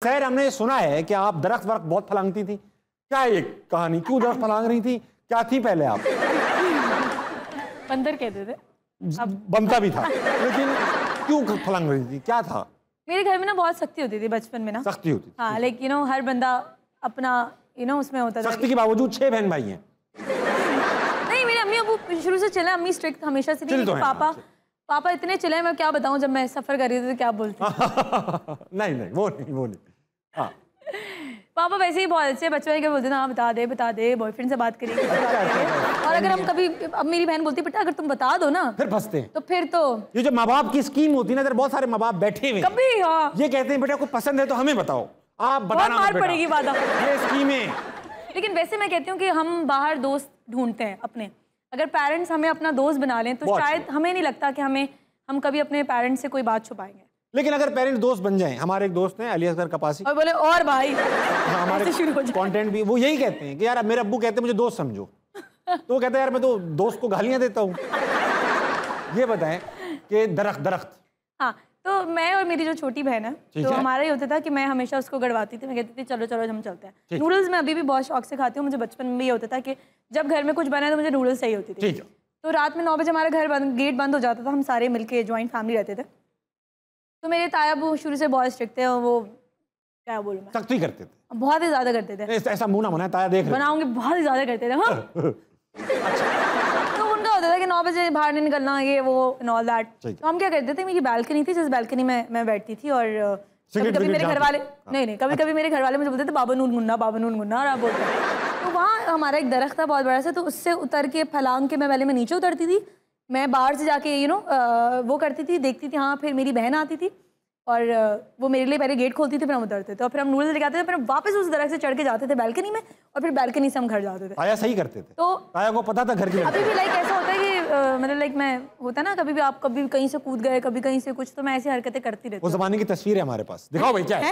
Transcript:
खैर हमने सुना है कि आप दरख्त वरख्त बहुत फलांगती थी, क्या ये कहानी, क्यों दरख्त फलांग रही थी, क्या थी पहले आप? बंदर कहते थे। अब बनता भी था, लेकिन क्यों फलांग रही थी, क्या था? मेरे घर में ना बहुत सख्ती होती थी बचपन में ना। सख्ती होती थी? हाँ, लेकिन हर बंदा अपना उसमें होता था। सख्ती के बावजूद 6 बहन भाई हैं। नहीं, मेरे अम्मी अबू शुरू से चले, अम्मी स्ट्रिक्ट हमेशा से थी। पापा इतने चले, मैं क्या बताऊं, जब मैं सफर कर रही थी तो क्या बोलती नहीं वो नहीं। हाँ। पापा वैसे ही बहुत अच्छे बच्चों के बोलते ना, हाँ बता दे बॉयफ्रेंड से बात करिए। और अगर हम कभी, अब मेरी बहन बोलती बेटा अगर तुम बता दो ना फिर फंसते हैं। तो फिर तो ये जो माँ बाप की स्कीम होती है ना, बहुत सारे माँ बाप बैठे हुए कभी हाँ ये कहते हैं बेटा को पसंद है तो हमें बताओ, आप बताना मार पड़ेगी वादा। ये स्कीमें। लेकिन वैसे मैं कहती हूँ कि हम बाहर दोस्त ढूंढते हैं अपने, अगर पेरेंट्स हमें अपना दोस्त बना लें तो शायद हमें नहीं लगता कि हम कभी अपने पेरेंट्स से कोई बात छुपाएंगे। लेकिन अगर पेरेंट्स दोस्त बन जाएं, हमारे एक दोस्त हैं अली असगर कपासी, और बोले और भाई हमारे कंटेंट भी वो यही कहते हैं कि यार मेरे अब्बू कहते हैं मुझे दोस्त समझो, तो वो कहते हैं यार मैं तो दोस्त को गालियां देता हूँ। ये बताएं कि दरख्त हाँ, तो मैं और मेरी जो छोटी बहन है तो हमारा ही होता था कि मैं हमेशा उसको गड़वाती थी, मैं कहती थी चलो हम चलते हैं। नूडल्स मैं अभी भी बहुत शौक से खाती हूँ, मुझे बचपन में ये होता था कि जब घर में कुछ बना तो मुझे नूडल्स चाहिए होती थी। तो रात में 9 बजे हमारा गेट बंद हो जाता था, हम सारे मिलके ज्वाइंट फैमिली रहते थे। तो मेरे ताया वो शुरू से बहुत स्ट्रिक्ट थे और वो क्या बोलूं मैं, सख्ती करते थे, बहुत ही ज्यादा करते थे। ऐसा मुंह ना बनाए, ताया देख रहे बनाऊंगी, बहुत ही ज्यादा करते थे। हाँ। तो उनका होता था कि 9 बजे बाहर नहीं निकलना, ये वो एंड ऑल दैट। तो हम क्या करते थे, मेरी बालकनी थी, जिस बालकनी में मैं बैठती थी, और कभी मेरे घर वाले कभी मेरे घर वाले मुझे बोलते थे बाबा नून गुन्ना, और आप बोलते तो वहाँ हमारा एक दरख्त था बहुत बड़ा सा, तो उससे उतर के फलांग के मैं पहले नीचे उतरती थी, मैं बाहर से जाके वो करती थी, देखती थी। हाँ, फिर मेरी बहन आती थी और वो मेरे लिए पहले गेट खोलती थी, फिर हम उतरते थे और फिर हम नूडल्स लेके आते थे, फिर वापस उस दरख्त से चढ़ के जाते थे बालकनी में, और फिर बालकनी से हम घर जाते थे। ताया सही करते थे, तो ताया को पता था घर की। अभी भी लाइक ऐसा होता है कि मतलब लाइक मैं होता ना, कभी भी आप कभी कहीं से कूद गए, कभी कहीं से कुछ, तो मैं ऐसी हरकतें करती रहती हूँ। वो जमाने की तस्वीर है हमारे पास, दिखाओ भाई क्या है?